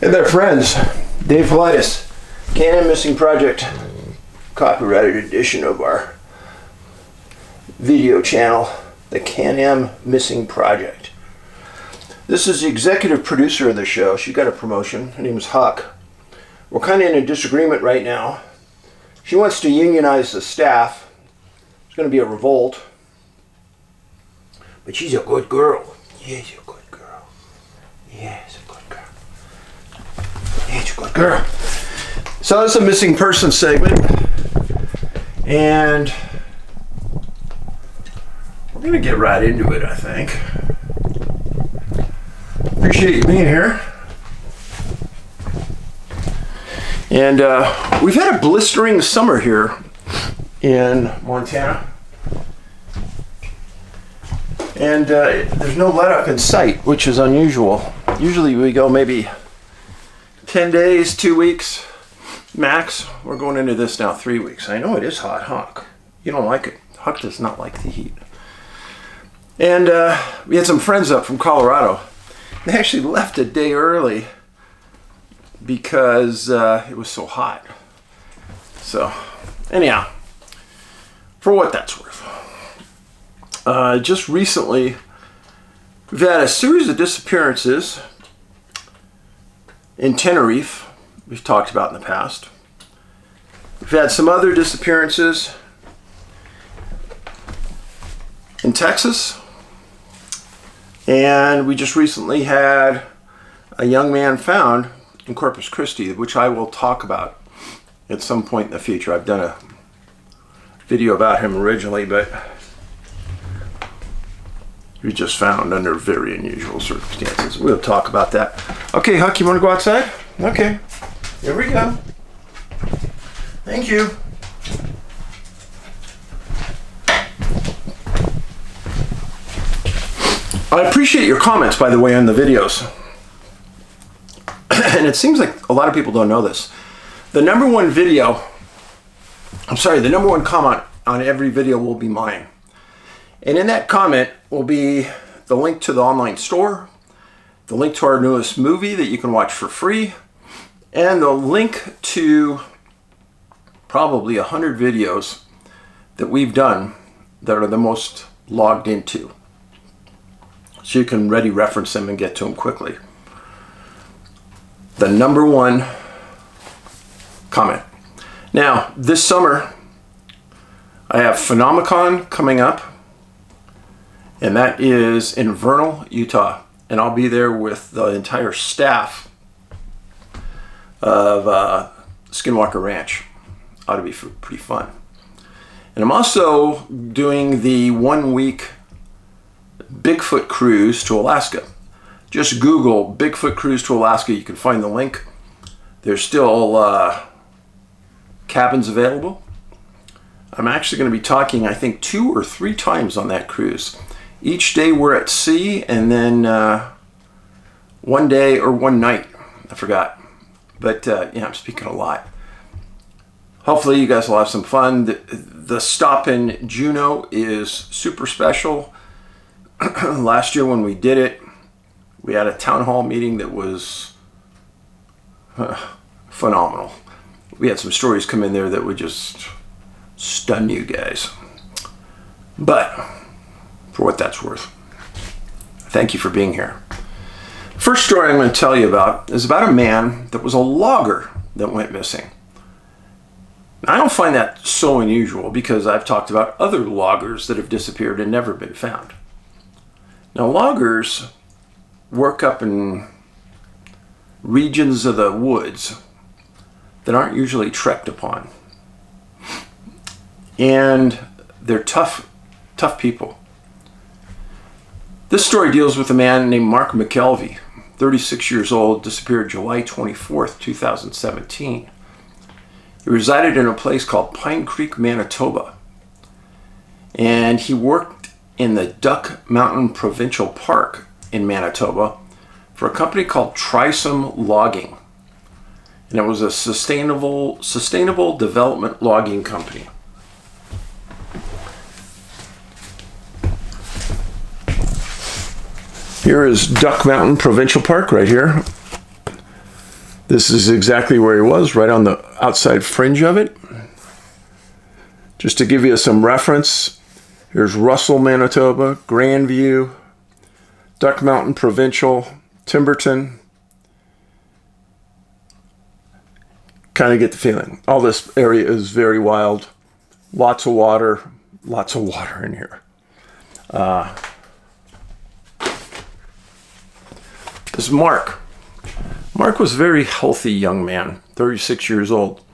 Hey there, friends. Dave Paulides, CanAm Missing Project, copyrighted edition of our video channel, the CanAm Missing Project. This is the executive producer of the show. She got a promotion. Her name is Huck. We're kind of in a disagreement right now. She wants to unionize the staff. There's going to be a revolt. But she's a good girl. Yeah, she's a good girl. Yeah, she's a good girl. Yeah, she's a good girl. So this is a missing person segment. And we're going to get right into it, I think. Appreciate you being here. And we've had a blistering summer here in Montana. And there's no let up in sight, which is unusual. Usually we go maybe 10 days, 2 weeks max. We're going into this now 3 weeks. I know it is hot, Huck. You don't like it. Huck does not like the heat. And we had some friends up from Colorado. They actually left a day early because it was so hot. So anyhow, for what that's worth. Just recently, we've had a series of disappearances in Tenerife, we've talked about in the past. We've had some other disappearances in Texas, and we just recently had a young man found in Corpus Christi, which I will talk about at some point in the future. I've done a video about him originally, but he was just found under very unusual circumstances. We'll talk about that. Okay, Huck, you want to go outside? Okay, here we go. Thank you. I appreciate your comments, by the way, on the videos. And it seems like a lot of people don't know this. The number one comment on every video will be mine. And in that comment will be the link to the online store, the link to our newest movie that you can watch for free, and the link to probably 100 videos that we've done that are the most logged into. So you can ready reference them and get to them quickly. The number one comment. Now, this summer, I have Phenomicon coming up. And that is in Vernal, Utah. And I'll be there with the entire staff of Skinwalker Ranch. Ought to be pretty fun. And I'm also doing the 1 week Bigfoot cruise to Alaska. Just Google Bigfoot cruise to Alaska. You can find the link. There's still cabins available. I'm actually going to be talking, I think, 2 or 3 times on that cruise. Each day we're at sea, and then one day or one night, I forgot. But yeah, I'm speaking a lot. Hopefully you guys will have some fun. The stop in Juneau is super special. Last year when we did it, we had a town hall meeting that was phenomenal. We had some stories come in there that would just stun you guys. But for what that's worth, thank you for being here. First story I'm going to tell you about is about a man that was a logger that went missing. Now, I don't find that so unusual because I've talked about other loggers that have disappeared and never been found. Now, loggers work up in regions of the woods that aren't usually trekked upon. And they're tough people. This story deals with a man named McKelvie, 36 years old, disappeared July 24th, 2017. He resided in a place called Pine Creek, Manitoba. And he worked in the Duck Mountain Provincial Park in Manitoba for a company called Trisum Logging. And it was a sustainable development logging company. Here is Duck Mountain Provincial Park right here. This is exactly where he was, right on the outside fringe of it. Just to give you some reference, here's Russell, Manitoba, Grandview, Duck Mountain Provincial, Timberton. Kind of get the feeling. All this area is very wild. Lots of water in here. This is Mark. Mark was a very healthy young man, 36 years old.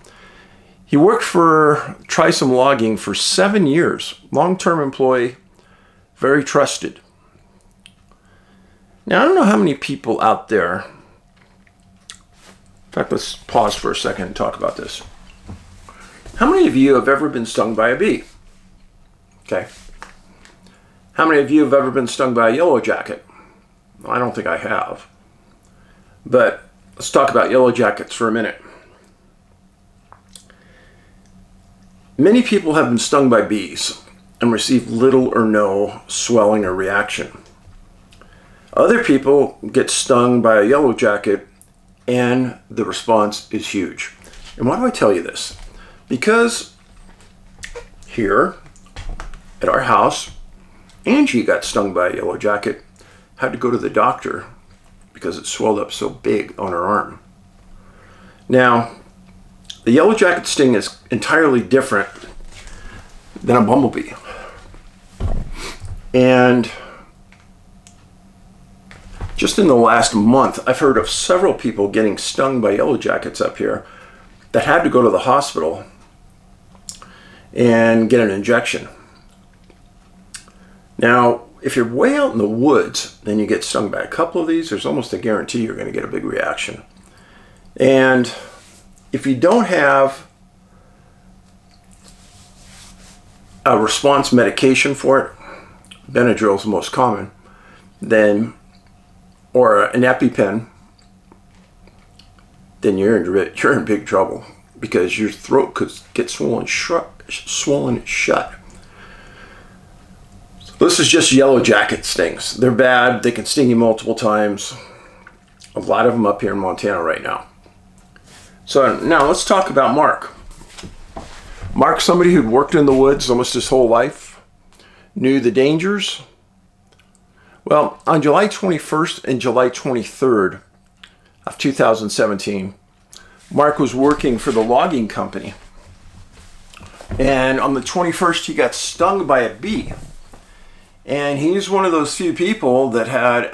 He worked for Trisome Logging for 7 years. Long-term employee, very trusted. Now, I don't know how many people out there, in fact, let's pause for a second and talk about this. How many of you have ever been stung by a bee? Okay. How many of you have ever been stung by a yellow jacket? I don't think I have. But let's talk about yellow jackets for a minute. Many people have been stung by bees and received little or no swelling or reaction. Other people get stung by a yellow jacket and the response is huge. And why do I tell you this? Because here at our house, Angie got stung by a yellow jacket, had to go to the doctor because it swelled up so big on her arm. Now, the yellow jacket sting is entirely different than a bumblebee. And just in the last month, I've heard of several people getting stung by yellow jackets up here that had to go to the hospital and get an injection. Now, if you're way out in the woods and you get stung by a couple of these, there's almost a guarantee you're going to get a big reaction. And if you don't have a response medication for it, Benadryl is the most common, then, or an EpiPen, then you're in big trouble because your throat could get swollen shut. This is just yellow jacket stings. They're bad. They can sting you multiple times. A lot of them up here in Montana right now. So now let's talk about Mark. Mark's somebody who'd worked in the woods almost his whole life, knew the dangers. Well, on July 21st and July 23rd of 2017, Mark was working for the logging company. And on the 21st, he got stung by a bee. And he's one of those few people that had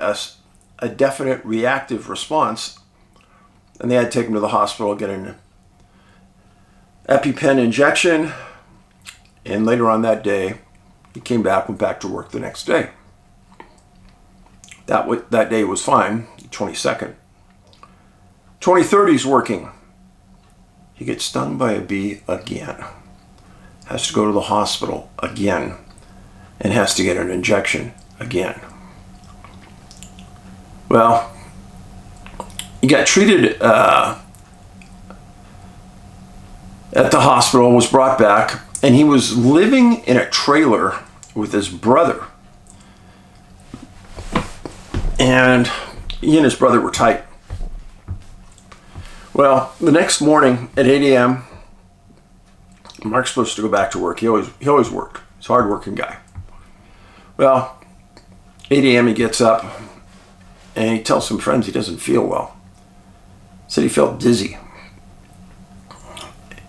a definite reactive response. And they had to take him to the hospital, get an EpiPen injection. And later on that day, he came back, went back to work the next day. That day was fine, the 22nd. 23rd, he's working. He gets stung by a bee again. Has to go to the hospital again. And has to get an injection again. Well, he got treated at the hospital, was brought back, and he was living in a trailer with his brother. And he and his brother were tight. Well, the next morning at 8 a.m., Mark's supposed to go back to work. He always worked. He's a hard-working guy. Well, 8 a.m. he gets up and he tells some friends he doesn't feel well. Said he felt dizzy.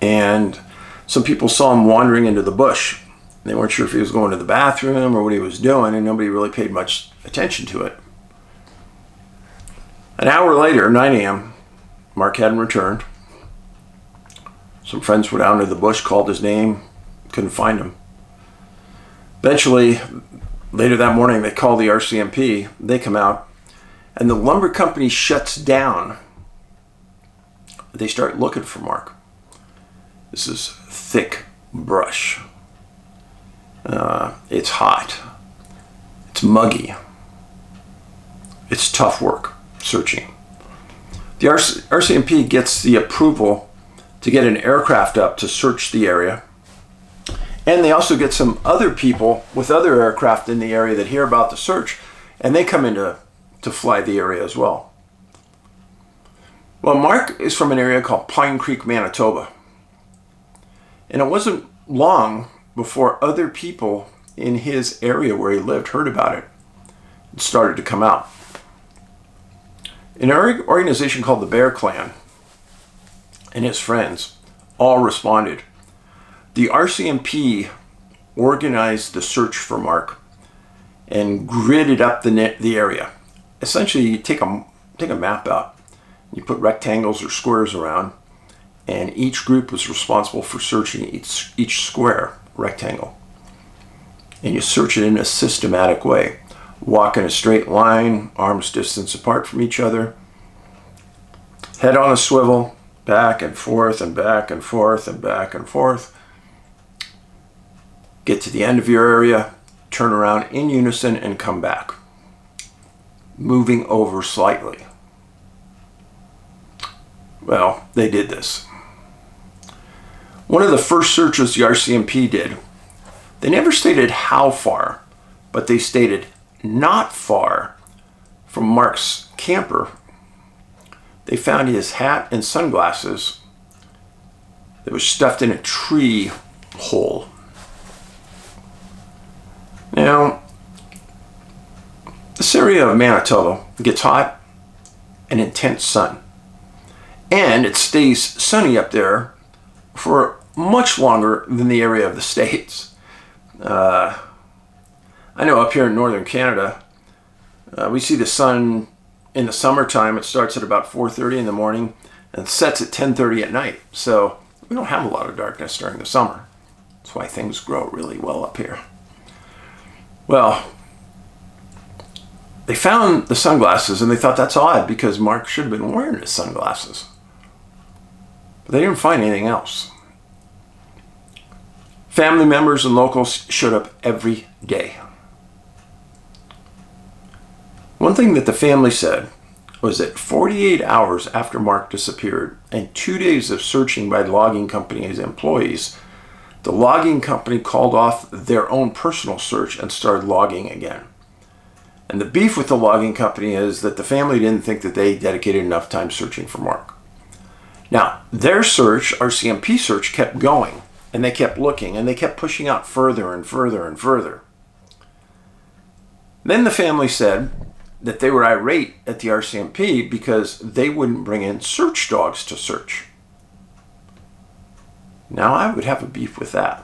And some people saw him wandering into the bush. They weren't sure if he was going to the bathroom or what he was doing, and nobody really paid much attention to it. An hour later, 9 a.m., Mark hadn't returned. Some friends went out into the bush, called his name, couldn't find him. Eventually, later that morning, they call the RCMP. They come out, and the lumber company shuts down. They start looking for Mark. This is thick brush. It's hot. It's muggy. It's tough work searching. The RCMP gets the approval to get an aircraft up to search the area. And they also get some other people with other aircraft in the area that hear about the search, and they come in to fly the area as well. Well, Mark is from an area called Pine Creek, Manitoba. And it wasn't long before other people in his area where he lived heard about it and started to come out. An organization called the Bear Clan and his friends all responded. The RCMP organized the search for Mark and gridded up the area. Essentially, you take a map out, you put rectangles or squares around, and each group was responsible for searching each square rectangle. And you search it in a systematic way. Walk in a straight line, arms distance apart from each other, head on a swivel, back and forth and back and forth and back and forth. Get to the end of your area, turn around in unison and come back, moving over slightly. Well, they did this. One of the first searches the RCMP did, they never stated how far, but they stated not far from Mark's camper, they found his hat and sunglasses that was stuffed in a tree hole. Now, this area of Manitoba gets hot and intense sun. And it stays sunny up there for much longer than the area of the States. I know up here in northern Canada, we see the sun in the summertime. It starts at about 4:30 in the morning and sets at 10:30 at night. So we don't have a lot of darkness during the summer. That's why things grow really well up here. Well, they found the sunglasses and they thought that's odd because Mark should have been wearing his sunglasses. But they didn't find anything else. Family members and locals showed up every day. One thing that the family said was that 48 hours after Mark disappeared and 2 days of searching by the logging company's employees, the logging company called off their own personal search and started logging again. And the beef with the logging company is that the family didn't think that they dedicated enough time searching for Mark. Now, their search, RCMP search, kept going, and they kept looking, and they kept pushing out further and further and further. Then the family said that they were irate at the RCMP because they wouldn't bring in search dogs to search. Now, I would have a beef with that.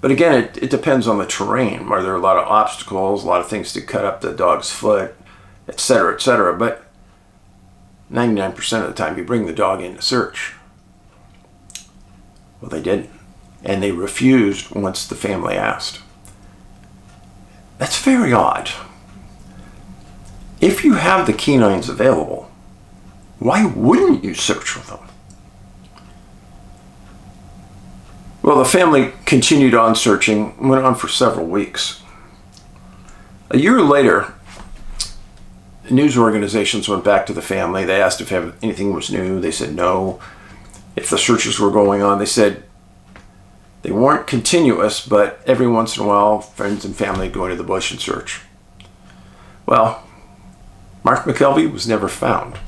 But again, it depends on the terrain. Are there a lot of obstacles, a lot of things to cut up the dog's foot, etc., etc. But 99% of the time, you bring the dog in to search. Well, they didn't. And they refused once the family asked. That's very odd. If you have the canines available, why wouldn't you search for them? Well, the family continued on searching, went on for several weeks. A year later, news organizations went back to the family. They asked if anything was new. They said no. If the searches were going on, they said they weren't continuous, but every once in a while, friends and family go into the bush and search. Well, Mark McKelvie was never found.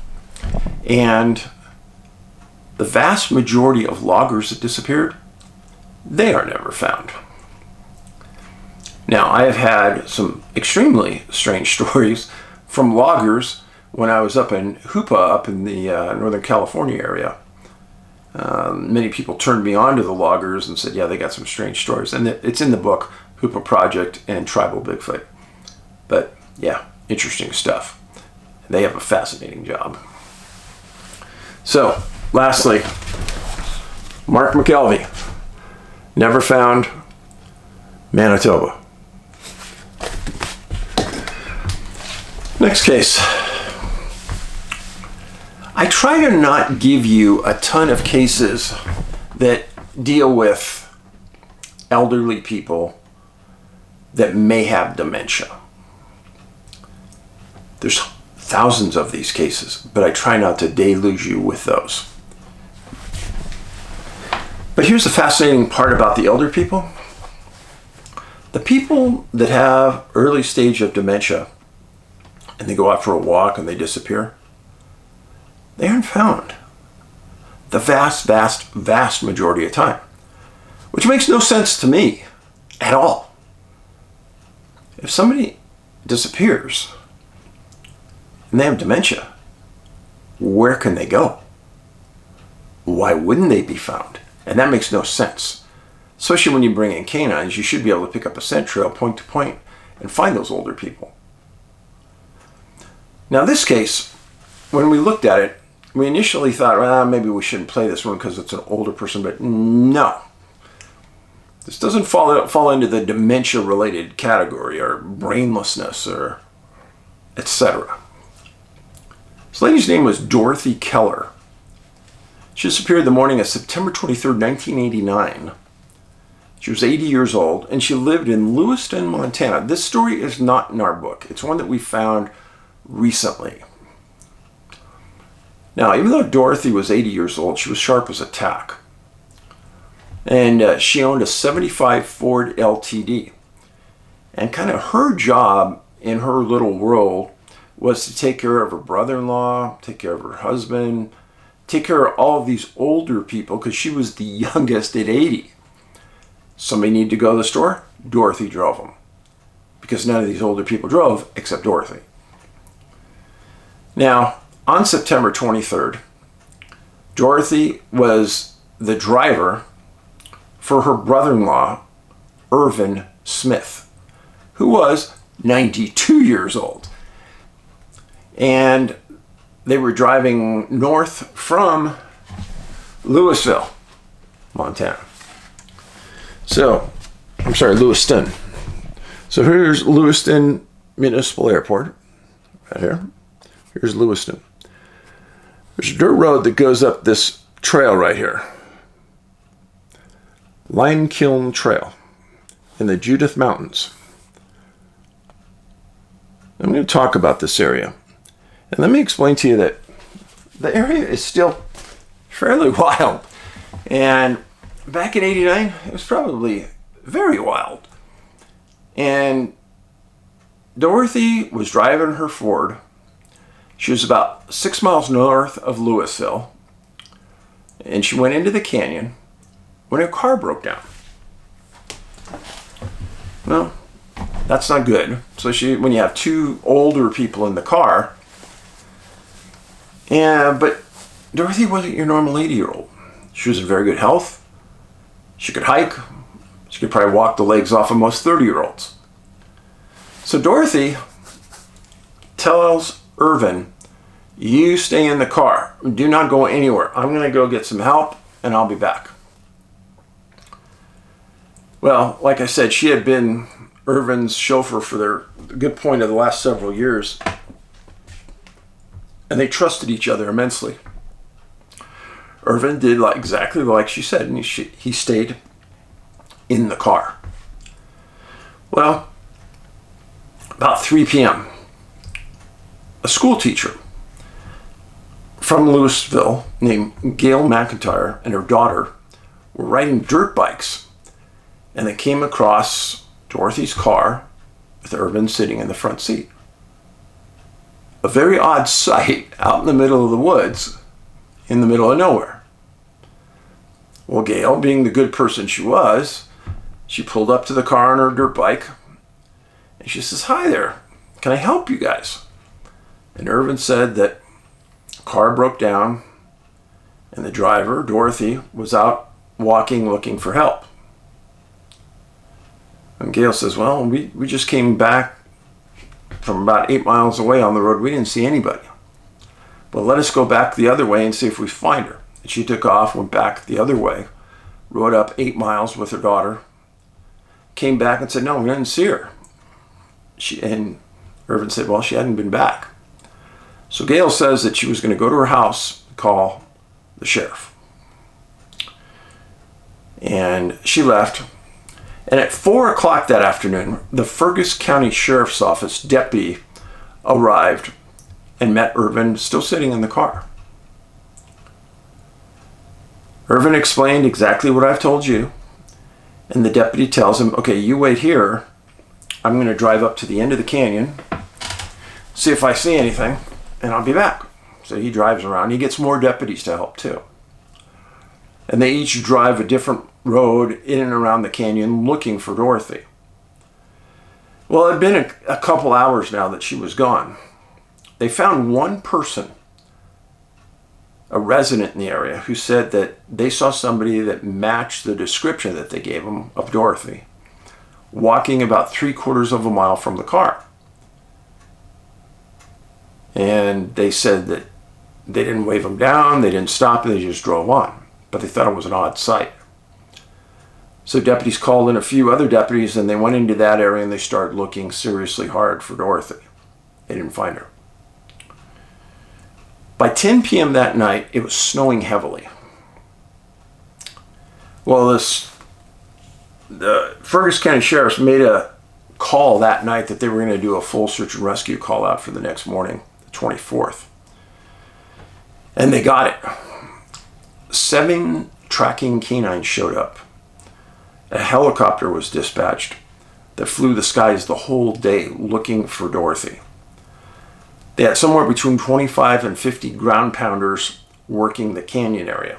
And the vast majority of loggers that disappeared, they are never found. Now, I have had some extremely strange stories from loggers when I was up in Hoopa, up in the Northern California area. Many people turned me on to the loggers and said, yeah, they got some strange stories. And it's in the book, Hoopa Project and Tribal Bigfoot. But yeah, interesting stuff. They have a fascinating job. So, lastly, Mark McKelvie, never found, Manitoba. Next case. I try to not give you a ton of cases that deal with elderly people that may have dementia. There's thousands of these cases, but I try not to deluge you with those. But here's the fascinating part about the elder people. The people that have early stage of dementia and they go out for a walk and they disappear, they aren't found the vast, vast, vast majority of time, which makes no sense to me at all. If somebody disappears and they have dementia, where can they go? Why wouldn't they be found? And that makes no sense. Especially when you bring in canines, you should be able to pick up a scent trail point to point and find those older people. Now this case, when we looked at it, we initially thought, well, maybe we shouldn't play this one because it's an older person, but no. This doesn't fall into the dementia-related category or brainlessness or etc. This lady's name was Dorothy Keller. She disappeared the morning of September 23rd, 1989. She was 80 years old, and she lived in Lewiston, Montana. This story is not in our book. It's one that we found recently. Now, even though Dorothy was 80 years old, she was sharp as a tack. And she owned a 75 Ford LTD. And kind of her job in her little world was to take care of her brother-in-law, take care of her husband, take care of all of these older people because she was the youngest at 80. Somebody needed to go to the store, Dorothy drove them. Because none of these older people drove except Dorothy. Now, on September 23rd, Dorothy was the driver for her brother-in-law, Irvin Smith, who was 92 years old. And they were driving north from Lewiston, Montana. Lewiston. So here's Lewiston Municipal Airport, right here. Here's Lewiston. There's a dirt road that goes up this trail right here. Lime Kiln Trail in the Judith Mountains. I'm going to talk about this area. And let me explain to you that the area is still fairly wild. And back in '89, it was probably very wild. And Dorothy was driving her Ford. She was about 6 miles north of Louisville. And she went into the canyon when her car broke down. Well, that's not good, especially when you have two older people in the car. But Dorothy wasn't your normal 80-year-old. She was in very good health. She could hike. She could probably walk the legs off of most 30-year-olds. So Dorothy tells Irvin, you stay in the car. Do not go anywhere. I'm going to go get some help, and I'll be back. Well, like I said, she had been Irvin's chauffeur for a good point of the last several years. And they trusted each other immensely. Irvin did exactly like she said, and he stayed in the car. Well, about 3 p.m., a school teacher from Louisville named Gail McIntyre and her daughter were riding dirt bikes, and they came across Dorothy's car with Irvin sitting in the front seat. A very odd sight out in the middle of the woods, in the middle of nowhere. Well, Gail, being the good person she was, she pulled up to the car on her dirt bike, and she says, hi there, can I help you guys? And Irvin said that the car broke down, and the driver, Dorothy, was out walking looking for help. And Gail says, well, we just came back from about 8 miles away on the road. We didn't see anybody. But let us go back the other way and see if we find her. And she took off, went back the other way, rode up 8 miles with her daughter, came back and said, no, we didn't see her. And Irvin said, well, she hadn't been back. So Gail says that she was going to go to her house and call the sheriff. And she left. And at 4 o'clock that afternoon, the Fergus County Sheriff's Office deputy arrived and met Irvin still sitting in the car. Irvin explained exactly what I've told you. And the deputy tells him, okay, you wait here. I'm going to drive up to the end of the canyon, see if I see anything, and I'll be back. So he drives around. He gets more deputies to help too. And they each drive a different road in and around the canyon looking for Dorothy. Well, it had been a couple hours now that she was gone. They found one person, a resident in the area, who said that they saw somebody that matched the description that they gave them of Dorothy, walking about 3/4 of a mile from the car. And they said that they didn't wave them down, they didn't stop, they just drove on. But they thought it was an odd sight. So deputies called in a few other deputies, and they went into that area and they started looking seriously hard for Dorothy. They didn't find her. By 10 p.m. that night, it was snowing heavily. Well, the Fergus County Sheriffs made a call that night that they were going to do a full search and rescue call out for the next morning, the 24th. And they got it. 7 tracking canines showed up. A helicopter was dispatched that flew the skies the whole day looking for Dorothy. They had somewhere between 25 and 50 ground pounders working the canyon area,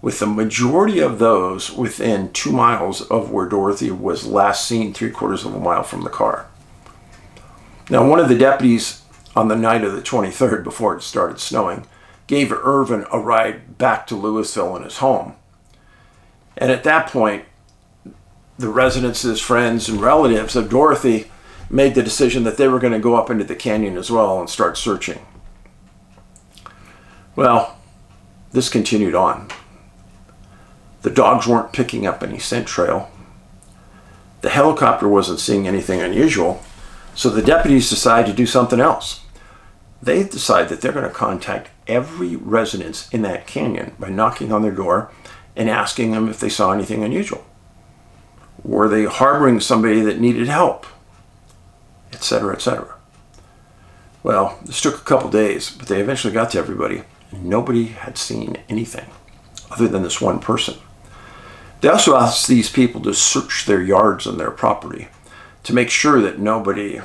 with the majority of those within 2 miles of where Dorothy was last seen 3/4 of a mile from the car. Now, one of the deputies on the night of the 23rd, before it started snowing, gave Irvin a ride back to Louisville in his home. And at that point, the residents, his friends and relatives of Dorothy made the decision that they were going to go up into the canyon as well and start searching. Well, this continued on. The dogs weren't picking up any scent trail. The helicopter wasn't seeing anything unusual, so the deputies decided to do something else. They decide that they're going to contact every resident in that canyon by knocking on their door and asking them if they saw anything unusual. Were they harboring somebody that needed help? Etc., etc. Well, this took a couple days, but they eventually got to everybody, and nobody had seen anything other than this one person. They also asked these people to search their yards and their property to make sure that nobody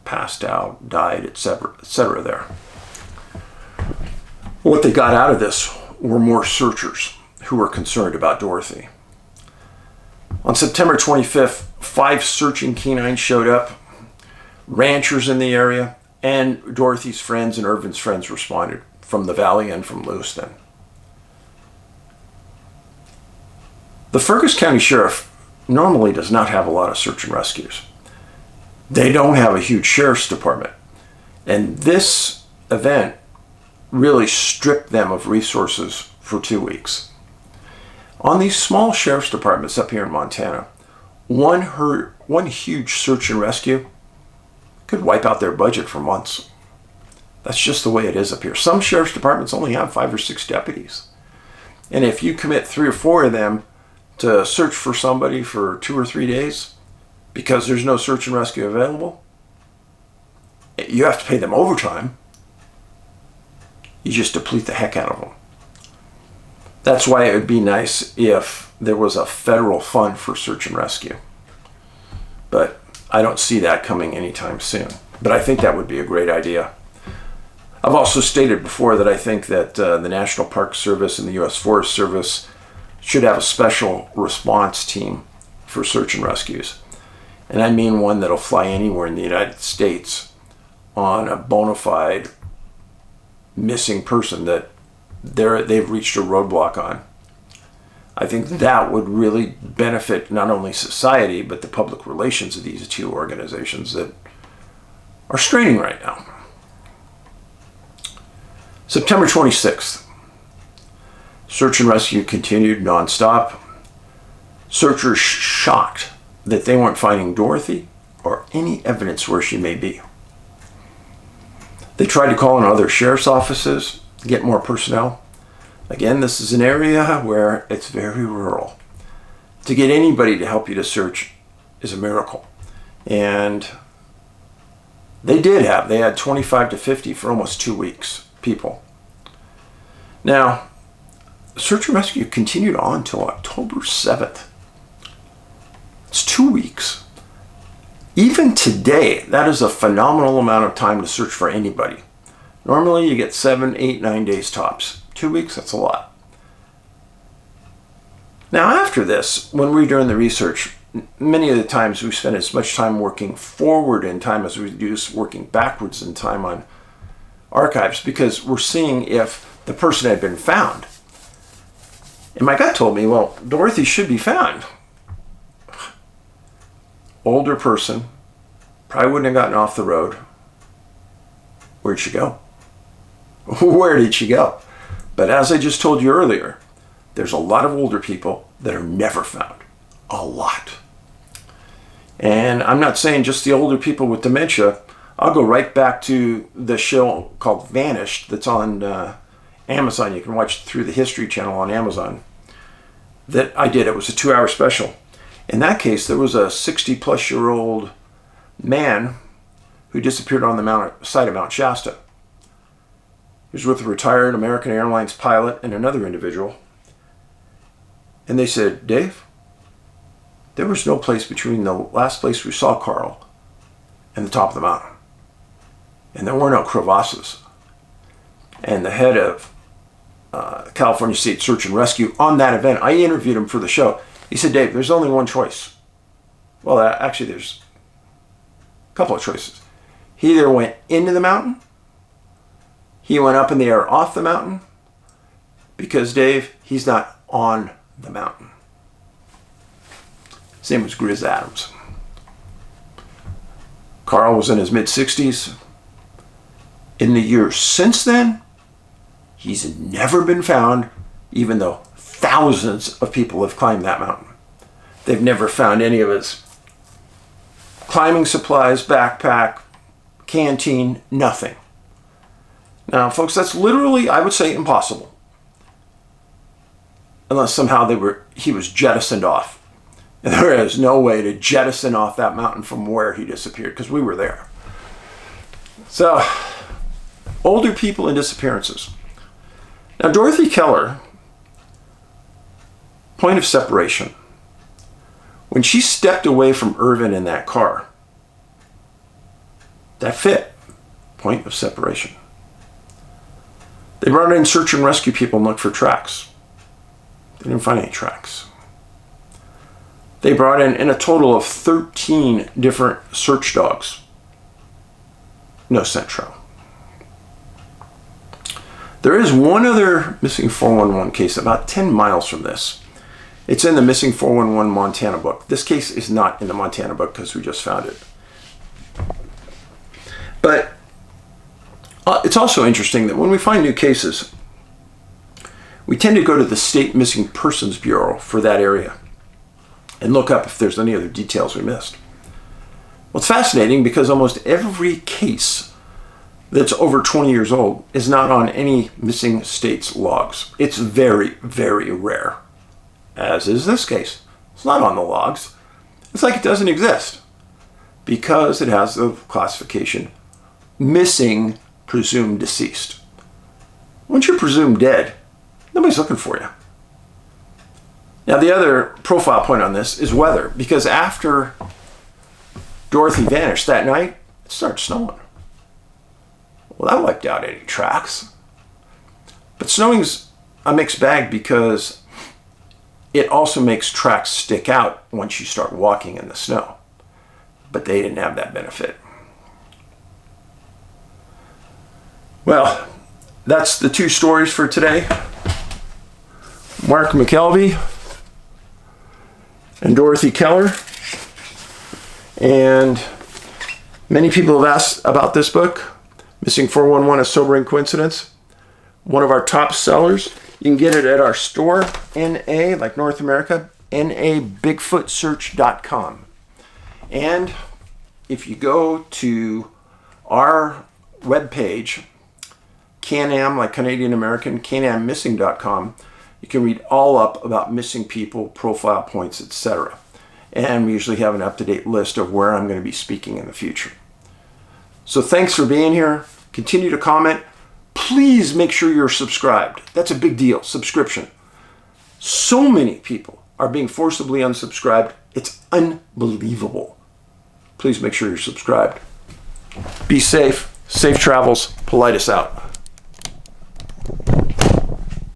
passed out, died, etc., etc. there. What they got out of this were more searchers who were concerned about Dorothy. On September 25th, 5 searching canines showed up, ranchers in the area, and Dorothy's friends and Irvin's friends responded from the valley and from Lewiston. The Fergus County Sheriff normally does not have a lot of search and rescues. They don't have a huge sheriff's department. And this event really stripped them of resources for 2 weeks. On these small sheriff's departments up here in Montana, one huge search and rescue could wipe out their budget for months. That's just the way it is up here. Some sheriff's departments only have 5 or 6 deputies. And if you commit 3 or 4 of them to search for somebody for 2 or 3 days because there's no search and rescue available, you have to pay them overtime. You just deplete the heck out of them. That's why it would be nice if there was a federal fund for search and rescue. But I don't see that coming anytime soon. But I think that would be a great idea. I've also stated before that I think that the National Park Service and the U.S. Forest Service should have a special response team for search and rescues. And I mean one that'll fly anywhere in the United States on a bona fide missing person that they've reached a roadblock on. I think that would really benefit not only society, but the public relations of these 2 organizations that are straining right now. September 26th. Search and rescue continued nonstop. Searchers shocked that they weren't finding Dorothy or any evidence where she may be. They tried to call on other sheriff's offices, get more personnel. Again, this is an area where it's very rural. To get anybody to help you to search is a miracle. And they had 25 to 50 for almost 2 weeks, people. Now, search and rescue continued on until October 7th. It's 2 weeks. Even today, that is a phenomenal amount of time to search for anybody. Normally you get 7, 8, 9 days tops. 2 weeks, that's a lot. Now after this, when we're doing the research, many of the times we spend as much time working forward in time as we do working backwards in time on archives, because we're seeing if the person had been found. And my gut told me, well, Dorothy should be found. Older person, probably wouldn't have gotten off the road. Where'd she go? Where did she go? But as I just told you earlier, there's a lot of older people that are never found. A lot. And I'm not saying just the older people with dementia. I'll go right back to the show called Vanishes that's on Amazon. You can watch through the History Channel on Amazon. That I did. It was a 2-hour special. In that case, there was a 60-plus-year-old man who disappeared on the side of Mount Shasta. He was with a retired American Airlines pilot and another individual. And they said, Dave, there was no place between the last place we saw Carl and the top of the mountain. And there were no crevasses. And the head of California State Search and Rescue on that event, I interviewed him for the show. He said, Dave, there's only one choice. Well, actually, there's a couple of choices. He either went into the mountain, he went up in the air off the mountain, because, Dave, he's not on the mountain. His name was Grizz Adams. Carl was in his mid-60s. In the years since then, he's never been found, even though thousands of people have climbed that mountain. They've never found any of his climbing supplies, backpack, canteen, nothing. Now, folks, that's literally, I would say, impossible. Unless somehow he was jettisoned off. And there is no way to jettison off that mountain from where he disappeared, because we were there. So, older people and disappearances. Now, Dorothy Keller, point of separation. When she stepped away from Irvin in that car, that fit. Point of separation. They brought in search and rescue people and looked for tracks. They didn't find any tracks. They brought in a total of 13 different search dogs. No scent trail. There is one other missing 411 case about 10 miles from this. It's in the missing 411 Montana book. This case is not in the Montana book because we just found it. But it's also interesting that when we find new cases, we tend to go to the State Missing Persons Bureau for that area and look up if there's any other details we missed. Well, it's fascinating because almost every case that's over 20 years old is not on any missing state's logs. It's very, very rare, as is this case. It's not on the logs. It's like it doesn't exist because it has the classification missing, presumed deceased. Once you're presumed dead, nobody's looking for you. Now, the other profile point on this is weather, because after Dorothy vanished that night, it started snowing. Well, that wiped out any tracks. But snowing's a mixed bag because it also makes tracks stick out once you start walking in the snow. But they didn't have that benefit. Well, that's the two stories for today. Mark McKelvey and Dorothy Keller. And many people have asked about this book, Missing 411, A Sobering Coincidence. One of our top sellers. You can get it at our store, NA, like North America, nabigfootsearch.com. And if you go to our webpage, CanAm, like Canadian American, canammissing.com, you can read all up about missing people, profile points, etc. And we usually have an up-to-date list of where I'm going to be speaking in the future. So thanks for being here. Continue to comment. Please make sure you're subscribed. That's a big deal, subscription. So many people are being forcibly unsubscribed. It's unbelievable. Please make sure you're subscribed. Be safe. Safe travels. Paulides out.